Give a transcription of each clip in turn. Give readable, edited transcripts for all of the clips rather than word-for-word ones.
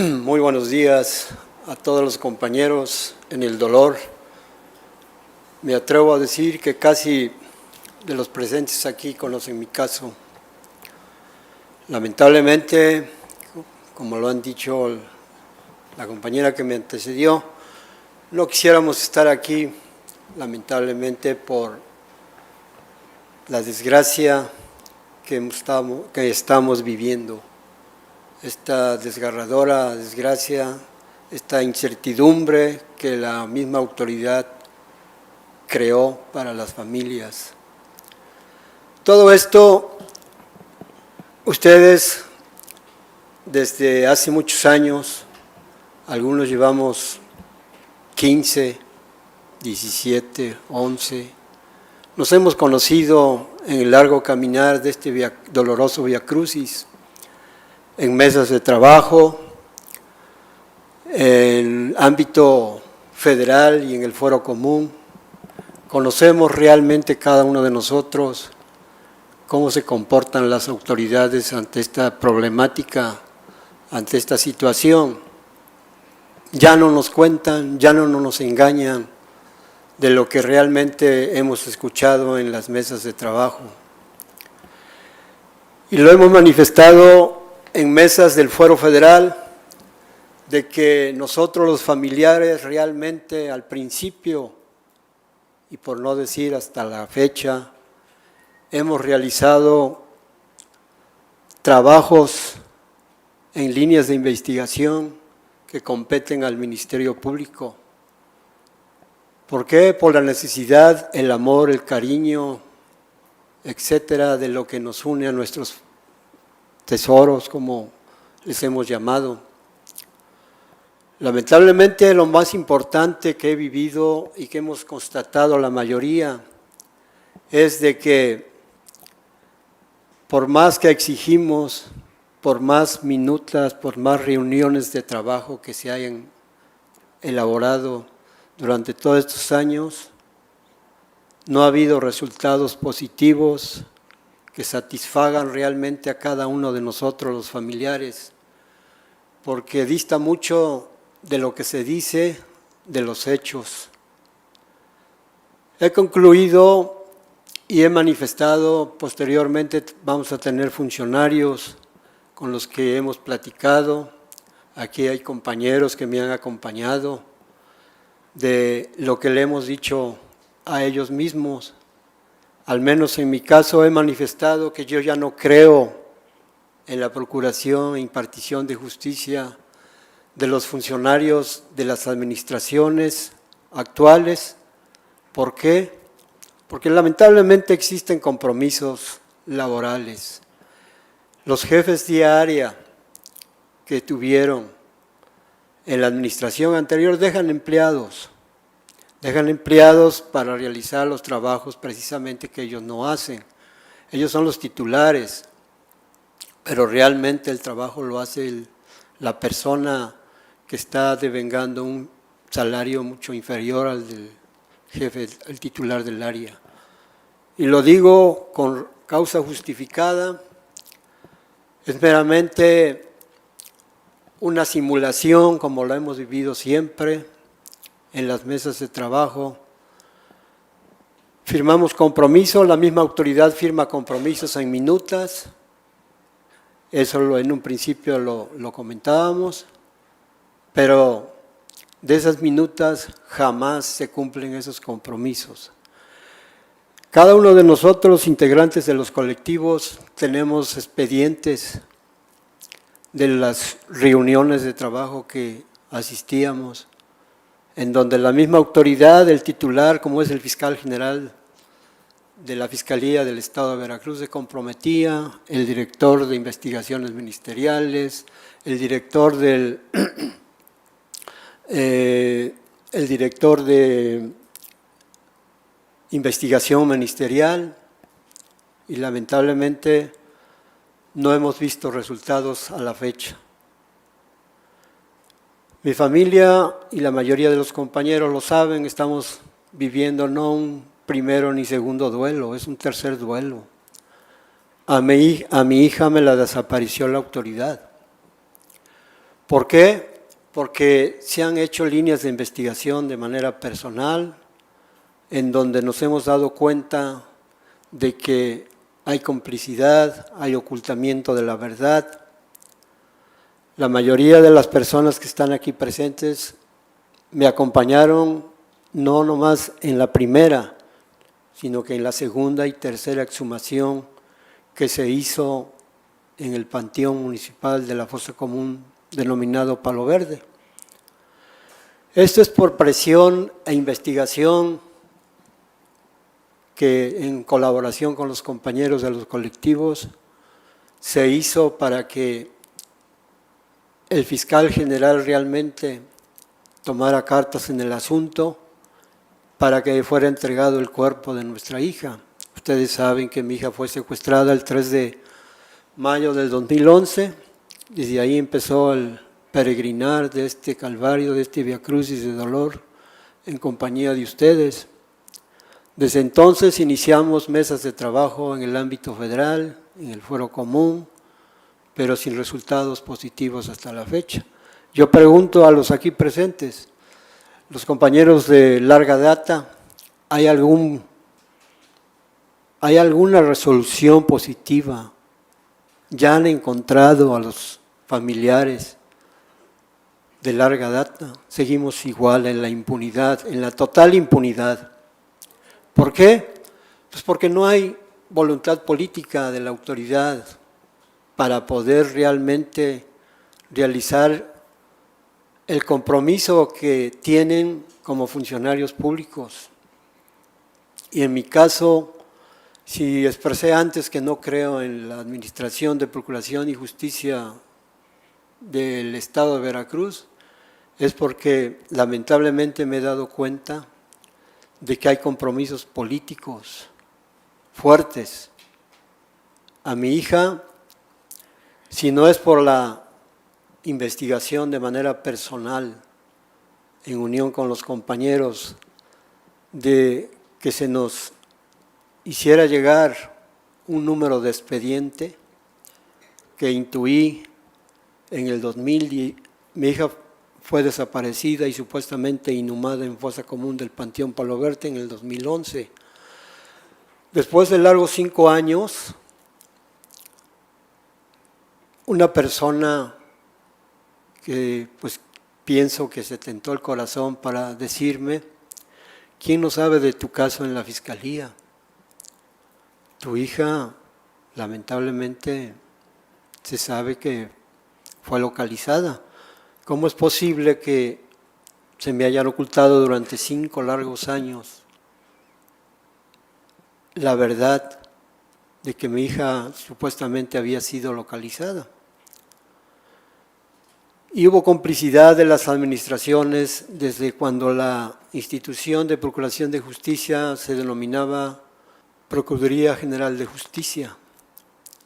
Muy buenos días a todos los compañeros en el dolor. Me atrevo a decir que casi de los presentes aquí conocen mi caso. Lamentablemente, como lo han dicho la compañera que me antecedió, no quisiéramos estar aquí, lamentablemente, por la desgracia que estamos viviendo. Esta desgarradora desgracia, esta incertidumbre que la misma autoridad creó para las familias. Todo esto, ustedes desde hace muchos años, algunos llevamos 15, 17, 11, nos hemos conocido en el largo caminar de este doloroso viacrucis, en mesas de trabajo, en el ámbito federal y en el foro común. Conocemos realmente cada uno de nosotros cómo se comportan las autoridades ante esta problemática, ante esta situación. Ya no nos cuentan, ya no nos engañan de lo que realmente hemos escuchado en las mesas de trabajo. Y lo hemos manifestado en mesas del Fuero Federal, de que nosotros los familiares realmente al principio, y por no decir hasta la fecha, hemos realizado trabajos en líneas de investigación que competen al Ministerio Público. ¿Por qué? Por la necesidad, el amor, el cariño, etcétera, de lo que nos une a nuestros tesoros, como les hemos llamado. Lamentablemente, lo más importante que he vivido y que hemos constatado la mayoría es de que por más que exigimos, por más minutas, por más reuniones de trabajo que se hayan elaborado durante todos estos años, no ha habido resultados positivos que satisfagan realmente a cada uno de nosotros, los familiares, porque dista mucho de lo que se dice de los hechos. He concluido y he manifestado, posteriormente vamos a tener funcionarios con los que hemos platicado, aquí hay compañeros que me han acompañado, de lo que le hemos dicho a ellos mismos. Al menos en mi caso he manifestado que yo ya no creo en la procuración e impartición de justicia de los funcionarios de las administraciones actuales. ¿Por qué? Porque lamentablemente existen compromisos laborales. Los jefes de área que tuvieron en la administración anterior dejan empleados para realizar los trabajos precisamente que ellos no hacen. Ellos son los titulares, pero realmente el trabajo lo hace la persona que está devengando un salario mucho inferior al del jefe, el titular del área. Y lo digo con causa justificada, es meramente una simulación como lo hemos vivido siempre en las mesas de trabajo. Firmamos compromisos, la misma autoridad firma compromisos en minutas, eso en un principio lo comentábamos, pero de esas minutas jamás se cumplen esos compromisos. Cada uno de nosotros, integrantes de los colectivos, tenemos expedientes de las reuniones de trabajo que asistíamos, en donde la misma autoridad, el titular, como es el fiscal general de la Fiscalía del Estado de Veracruz, se comprometía, el director de investigaciones ministeriales, el director de investigación ministerial, y lamentablemente no hemos visto resultados a la fecha. Mi familia y la mayoría de los compañeros lo saben, estamos viviendo no un primero ni segundo duelo, es un tercer duelo. A mi hija me la desapareció la autoridad. ¿Por qué? Porque se han hecho líneas de investigación de manera personal, en donde nos hemos dado cuenta de que hay complicidad, hay ocultamiento de la verdad. La mayoría de las personas que están aquí presentes me acompañaron no nomás en la primera, sino que en la segunda y tercera exhumación que se hizo en el Panteón Municipal de la Fosa Común denominado Palo Verde. Esto es por presión e investigación que en colaboración con los compañeros de los colectivos se hizo para que el fiscal general realmente tomara cartas en el asunto para que fuera entregado el cuerpo de nuestra hija. Ustedes saben que mi hija fue secuestrada el 3 de mayo del 2011, desde ahí empezó el peregrinar de este calvario, de este viacrucis de dolor en compañía de ustedes. Desde entonces iniciamos mesas de trabajo en el ámbito federal, en el fuero común, pero sin resultados positivos hasta la fecha. Yo pregunto a los aquí presentes, los compañeros de larga data, ¿hay alguna resolución positiva? ¿Ya han encontrado a los familiares de larga data? Seguimos igual en la impunidad, en la total impunidad. ¿Por qué? Pues porque no hay voluntad política de la autoridad para poder realmente realizar el compromiso que tienen como funcionarios públicos. Y en mi caso, si expresé antes que no creo en la Administración de Procuración y Justicia del Estado de Veracruz, es porque lamentablemente me he dado cuenta de que hay compromisos políticos fuertes. A mi hija, si no es por la investigación de manera personal, en unión con los compañeros, de que se nos hiciera llegar un número de expediente que intuí en el 2000, mi hija fue desaparecida y supuestamente inhumada en fosa común del Panteón Palo Verde en el 2011. Después de largos 5 años, una persona que pues pienso que se tentó el corazón para decirme, ¿quién no sabe de tu caso en la fiscalía? Tu hija lamentablemente se sabe que fue localizada. ¿Cómo es posible que se me hayan ocultado durante 5 largos años la verdad de que mi hija supuestamente había sido localizada? Y hubo complicidad de las administraciones desde cuando la institución de Procuración de Justicia se denominaba Procuraduría General de Justicia,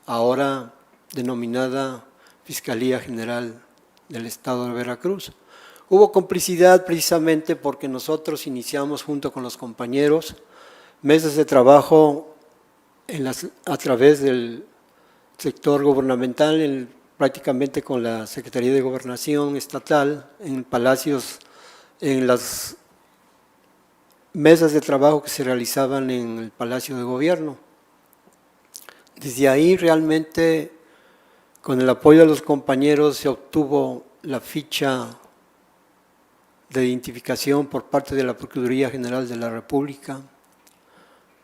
ahora denominada Fiscalía General del Estado de Veracruz. Hubo complicidad precisamente porque nosotros iniciamos junto con los compañeros mesas de trabajo a través del sector gubernamental, prácticamente con la Secretaría de Gobernación Estatal, en palacios, en las mesas de trabajo que se realizaban en el Palacio de Gobierno. Desde ahí realmente, con el apoyo de los compañeros, se obtuvo la ficha de identificación por parte de la Procuraduría General de la República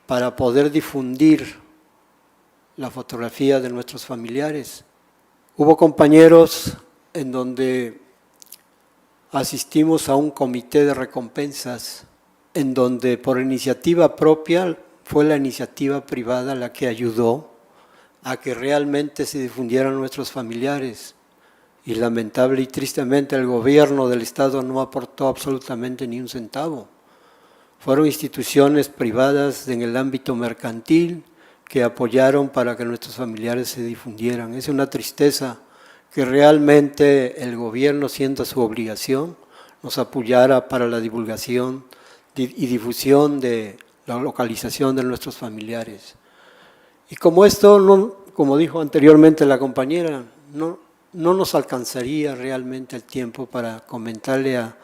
para poder difundir la fotografía de nuestros familiares. Hubo compañeros en donde asistimos a un comité de recompensas, en donde por iniciativa propia fue la iniciativa privada la que ayudó a que realmente se difundieran nuestros familiares. Y lamentable y tristemente el gobierno del Estado no aportó absolutamente ni un centavo. Fueron instituciones privadas en el ámbito mercantil que apoyaron para que nuestros familiares se difundieran. Es una tristeza que realmente el gobierno sienta su obligación, nos apoyara para la divulgación y difusión de la localización de nuestros familiares. Y como esto, no, como dijo anteriormente la compañera, no nos alcanzaría realmente el tiempo para comentarle a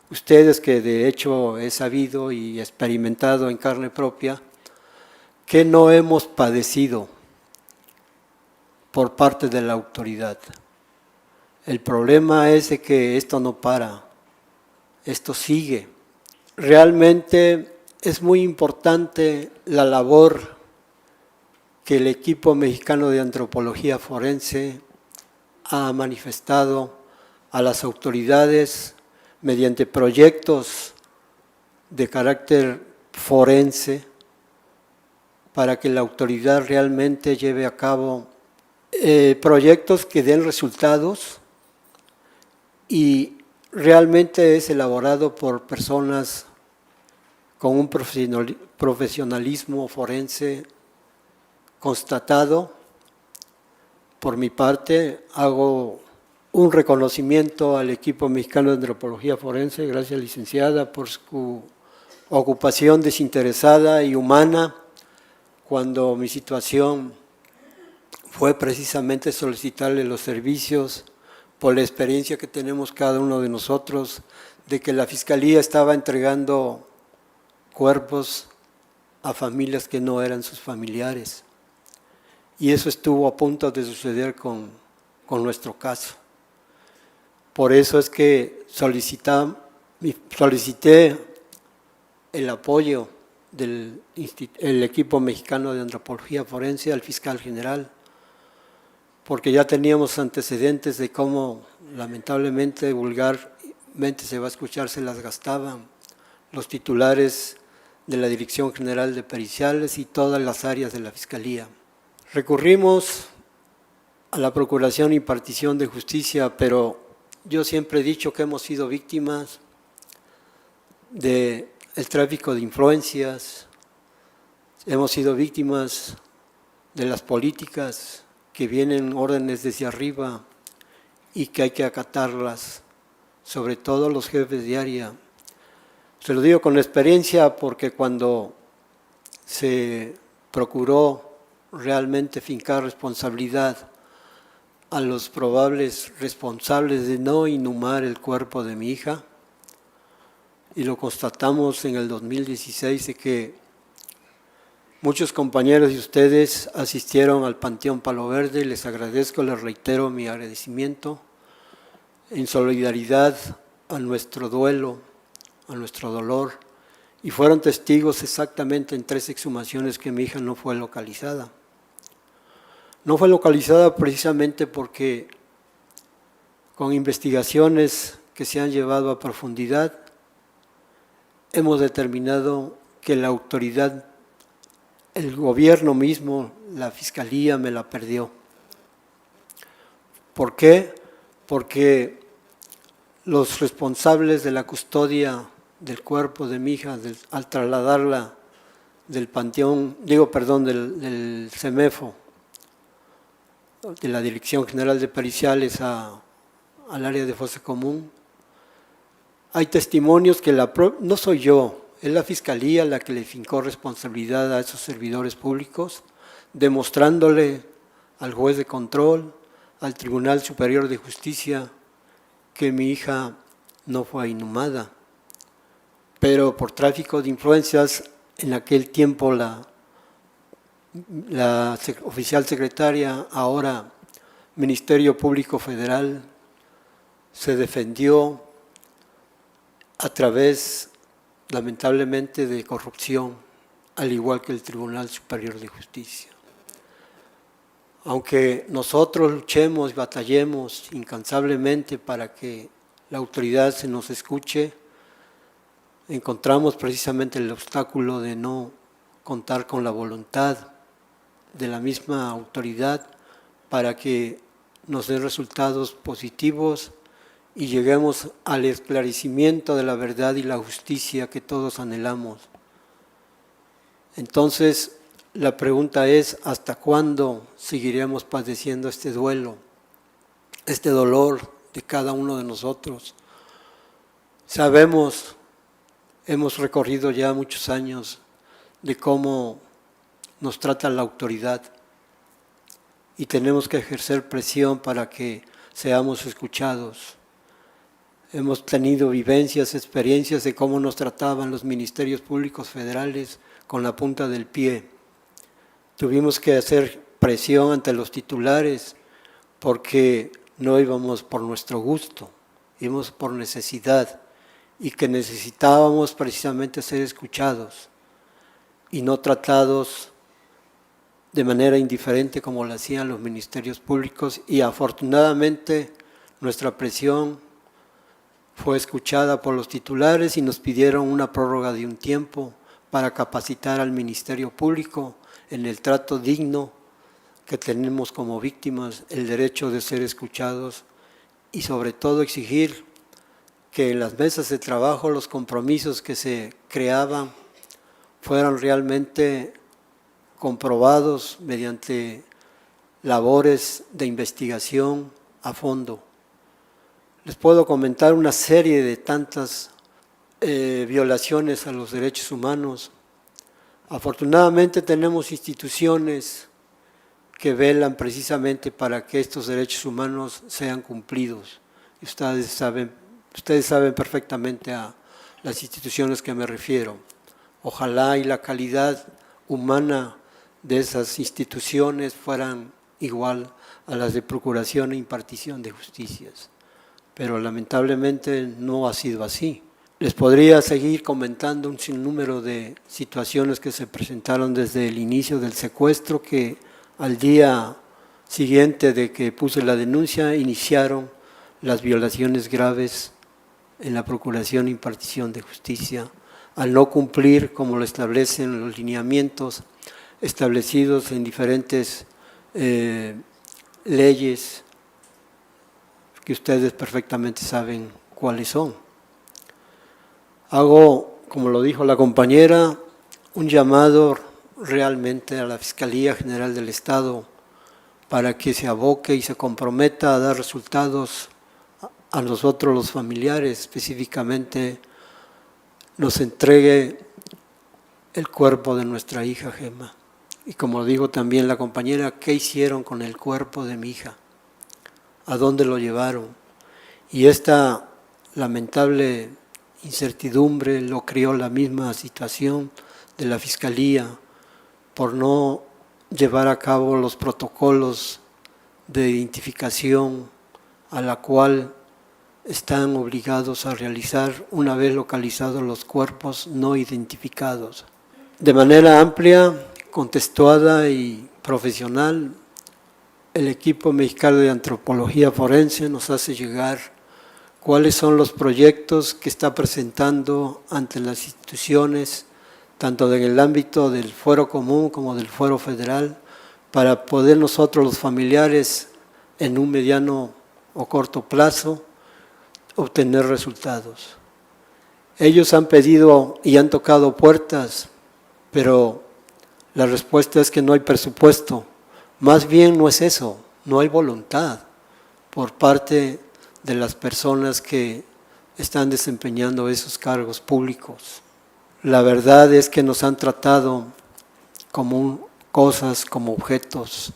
ustedes, que de hecho he sabido y experimentado en carne propia, que no hemos padecido por parte de la autoridad. El problema es de que esto no para, esto sigue. Realmente es muy importante la labor que el equipo mexicano de antropología forense ha manifestado a las autoridades mediante proyectos de carácter forense para que la autoridad realmente lleve a cabo proyectos que den resultados, y realmente es elaborado por personas con un profesionalismo forense constatado. Por mi parte, hago un reconocimiento al equipo mexicano de antropología forense, gracias licenciada por su ocupación desinteresada y humana cuando mi situación fue precisamente solicitarle los servicios por la experiencia que tenemos cada uno de nosotros de que la Fiscalía estaba entregando cuerpos a familias que no eran sus familiares. Y eso estuvo a punto de suceder con nuestro caso. Por eso es que solicité el apoyo del equipo mexicano de antropología forense al fiscal general, porque ya teníamos antecedentes de cómo lamentablemente, vulgarmente se va a escuchar, se las gastaban los titulares de la Dirección General de Periciales y todas las áreas de la Fiscalía. Recurrimos a la Procuración y Impartición de Justicia, pero yo siempre he dicho que hemos sido víctimas del tráfico de influencias, hemos sido víctimas de las políticas que vienen órdenes desde arriba y que hay que acatarlas, sobre todo los jefes de área. Se lo digo con experiencia porque cuando se procuró realmente fincar responsabilidad a los probables responsables de no inhumar el cuerpo de mi hija, y lo constatamos en el 2016 de que muchos compañeros de ustedes asistieron al Panteón Palo Verde, les agradezco, les reitero mi agradecimiento en solidaridad a nuestro duelo, a nuestro dolor, y fueron testigos exactamente en 3 exhumaciones que mi hija no fue localizada. No fue localizada precisamente porque con investigaciones que se han llevado a profundidad hemos determinado que la autoridad, el gobierno mismo, la Fiscalía me la perdió. ¿Por qué? Porque los responsables de la custodia del cuerpo de mi hija, al trasladarla del panteón, del CEMEFO, de la Dirección General de Periciales al área de fosa común, hay testimonios que no soy yo, es la Fiscalía la que le fincó responsabilidad a esos servidores públicos, demostrándole al juez de control, al Tribunal Superior de Justicia, que mi hija no fue inhumada. Pero por tráfico de influencias, en aquel tiempo la oficial secretaria, ahora Ministerio Público Federal, se defendió a través, lamentablemente, de corrupción, al igual que el Tribunal Superior de Justicia. Aunque nosotros luchemos y batallemos incansablemente para que la autoridad se nos escuche, encontramos precisamente el obstáculo de no contar con la voluntad de la misma autoridad para que nos den resultados positivos y lleguemos al esclarecimiento de la verdad y la justicia que todos anhelamos. Entonces, la pregunta es, ¿hasta cuándo seguiremos padeciendo este duelo, este dolor de cada uno de nosotros? Sabemos, hemos recorrido ya muchos años de cómo nos trata la autoridad y tenemos que ejercer presión para que seamos escuchados. Hemos tenido vivencias, experiencias de cómo nos trataban los ministerios públicos federales con la punta del pie. Tuvimos que hacer presión ante los titulares porque no íbamos por nuestro gusto, íbamos por necesidad y que necesitábamos precisamente ser escuchados y no tratados de manera indiferente como lo hacían los ministerios públicos, y afortunadamente nuestra presión fue escuchada por los titulares y nos pidieron una prórroga de un tiempo para capacitar al Ministerio Público en el trato digno que tenemos como víctimas, el derecho de ser escuchados y sobre todo exigir que en las mesas de trabajo los compromisos que se creaban fueran realmente comprobados mediante labores de investigación a fondo. Les puedo comentar una serie de tantas violaciones a los derechos humanos. Afortunadamente tenemos instituciones que velan precisamente para que estos derechos humanos sean cumplidos. Y ustedes saben perfectamente a las instituciones que me refiero. Ojalá y la calidad humana de esas instituciones fueran igual a las de procuración e impartición de justicias. Pero lamentablemente no ha sido así. Les podría seguir comentando un sinnúmero de situaciones que se presentaron desde el inicio del secuestro, que al día siguiente de que puse la denuncia iniciaron las violaciones graves en la procuración e impartición de justicia, al no cumplir como lo establecen los lineamientos establecidos en diferentes leyes que ustedes perfectamente saben cuáles son. Hago, como lo dijo la compañera, un llamado realmente a la Fiscalía General del Estado para que se aboque y se comprometa a dar resultados a nosotros los familiares, específicamente nos entregue el cuerpo de nuestra hija Gema. Y como digo también la compañera, ¿qué hicieron con el cuerpo de mi hija? ¿A dónde lo llevaron? Y esta lamentable incertidumbre lo creó la misma situación de la Fiscalía por no llevar a cabo los protocolos de identificación a la cual están obligados a realizar una vez localizados los cuerpos no identificados. De manera amplia, contextuada y profesional, el equipo mexicano de antropología forense nos hace llegar cuáles son los proyectos que está presentando ante las instituciones, tanto en el ámbito del fuero común como del fuero federal, para poder nosotros los familiares en un mediano o corto plazo obtener resultados. Ellos han pedido y han tocado puertas, pero la respuesta es que no hay presupuesto. Más bien no es eso, no hay voluntad por parte de las personas que están desempeñando esos cargos públicos. La verdad es que nos han tratado como cosas, como objetos.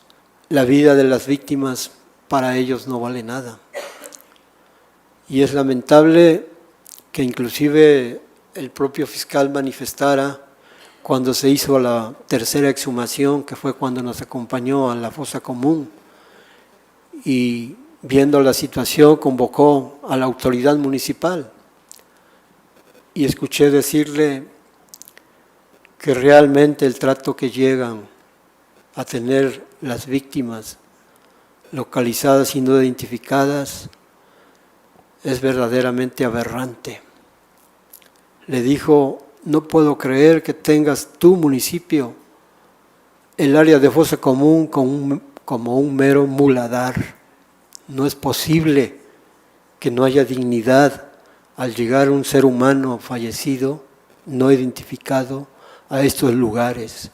La vida de las víctimas para ellos no vale nada. Y es lamentable que inclusive el propio fiscal manifestara cuando se hizo la tercera exhumación, que fue cuando nos acompañó a la fosa común, y viendo la situación convocó a la autoridad municipal y escuché decirle que realmente el trato que llegan a tener las víctimas localizadas y no identificadas es verdaderamente aberrante. Le dijo: no puedo creer que tengas tu municipio el área de fosa común como un mero muladar. No es posible que no haya dignidad al llegar un ser humano fallecido, no identificado, a estos lugares.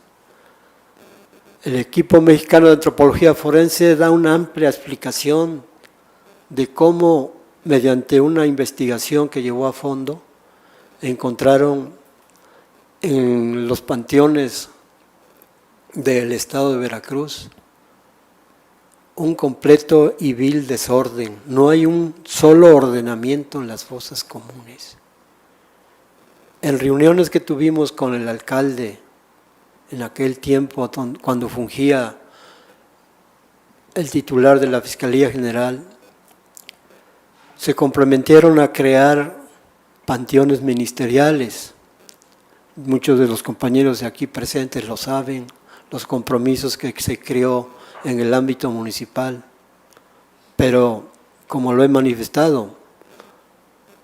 El equipo mexicano de antropología forense da una amplia explicación de cómo, mediante una investigación que llevó a fondo, encontraron en los panteones del estado de Veracruz un completo y vil desorden. No hay un solo ordenamiento en las fosas comunes. En reuniones que tuvimos con el alcalde en aquel tiempo, cuando fungía el titular de la Fiscalía General, se comprometieron a crear panteones ministeriales. Muchos de los compañeros de aquí presentes lo saben, los compromisos que se creó en el ámbito municipal. Pero, como lo he manifestado,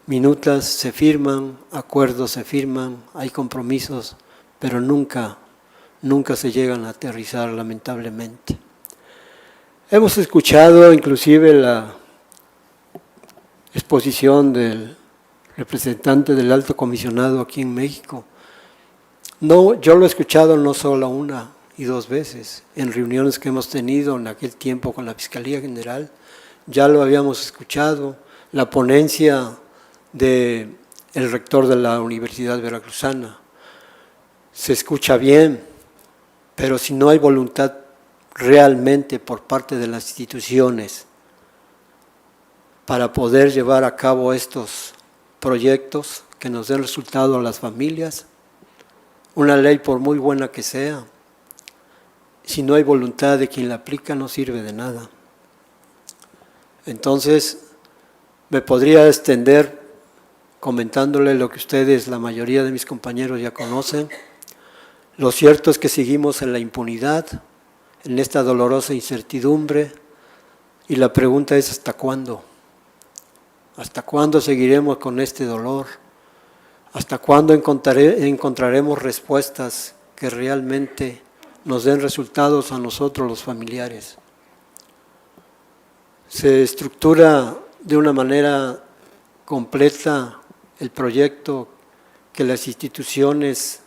minutas se firman, acuerdos se firman, hay compromisos, pero nunca se llegan a aterrizar, lamentablemente. Hemos escuchado inclusive la exposición del representante del Alto Comisionado aquí en México. No, yo lo he escuchado no solo una y dos veces, en reuniones que hemos tenido en aquel tiempo con la Fiscalía General, ya lo habíamos escuchado, la ponencia del rector de la Universidad Veracruzana. Se escucha bien, pero si no hay voluntad realmente por parte de las instituciones para poder llevar a cabo estos proyectos que nos den resultado a las familias, una ley por muy buena que sea, si no hay voluntad de quien la aplica no sirve de nada. Entonces, me podría extender comentándole lo que ustedes, la mayoría de mis compañeros ya conocen. Lo cierto es que seguimos en la impunidad, en esta dolorosa incertidumbre, y la pregunta es ¿hasta cuándo? ¿Hasta cuándo seguiremos con este dolor? ¿Hasta cuándo encontraremos respuestas que realmente nos den resultados a nosotros los familiares? Se estructura de una manera completa el proyecto que las instituciones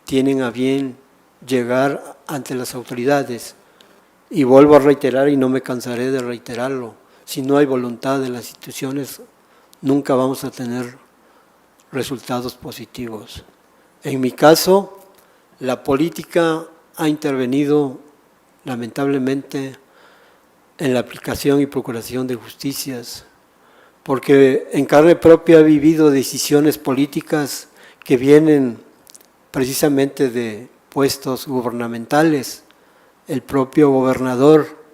tienen a bien llegar ante las autoridades. Y vuelvo a reiterar, y no me cansaré de reiterarlo, si no hay voluntad de las instituciones, nunca vamos a tener resultados positivos. En mi caso, la política ha intervenido lamentablemente en la aplicación y procuración de justicias, porque en carne propia he vivido decisiones políticas que vienen precisamente de puestos gubernamentales. El propio gobernador,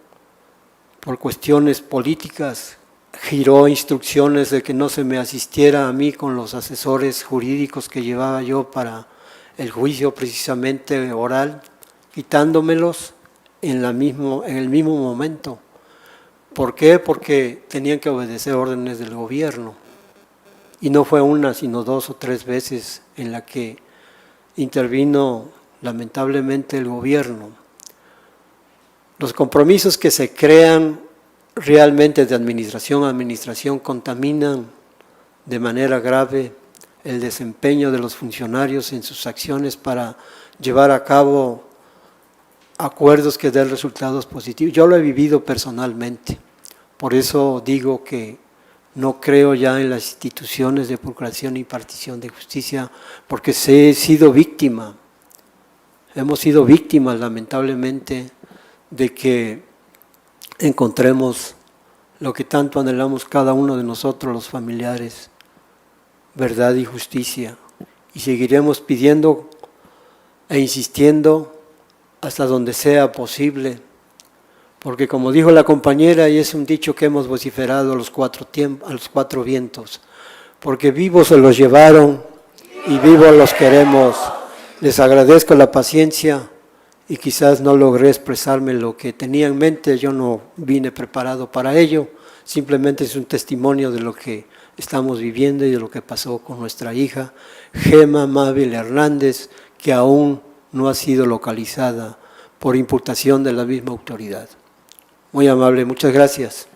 por cuestiones políticas, giró instrucciones de que no se me asistiera a mí con los asesores jurídicos que llevaba yo para el juicio precisamente oral, quitándomelos en el mismo momento. ¿Por qué? Porque tenían que obedecer órdenes del gobierno. Y no fue una, sino 2 o 3 veces en la que intervino lamentablemente el gobierno. Los compromisos que se crean realmente de administración a administración contaminan de manera grave el desempeño de los funcionarios en sus acciones para llevar a cabo acuerdos que den resultados positivos. Yo lo he vivido personalmente, por eso digo que no creo ya en las instituciones de procuración y impartición de justicia, porque he sido víctima, hemos sido víctimas lamentablemente de que encontremos lo que tanto anhelamos cada uno de nosotros los familiares, verdad y justicia, y seguiremos pidiendo e insistiendo hasta donde sea posible, porque como dijo la compañera, y es un dicho que hemos vociferado a los 4 vientos, porque vivos se los llevaron y vivos los queremos. Les agradezco la paciencia y quizás no logré expresarme lo que tenía en mente, yo no vine preparado para ello, simplemente es un testimonio de lo que estamos viviendo y de lo que pasó con nuestra hija, Gema Mávil Hernández, que aún no ha sido localizada por imputación de la misma autoridad. Muy amable, muchas gracias.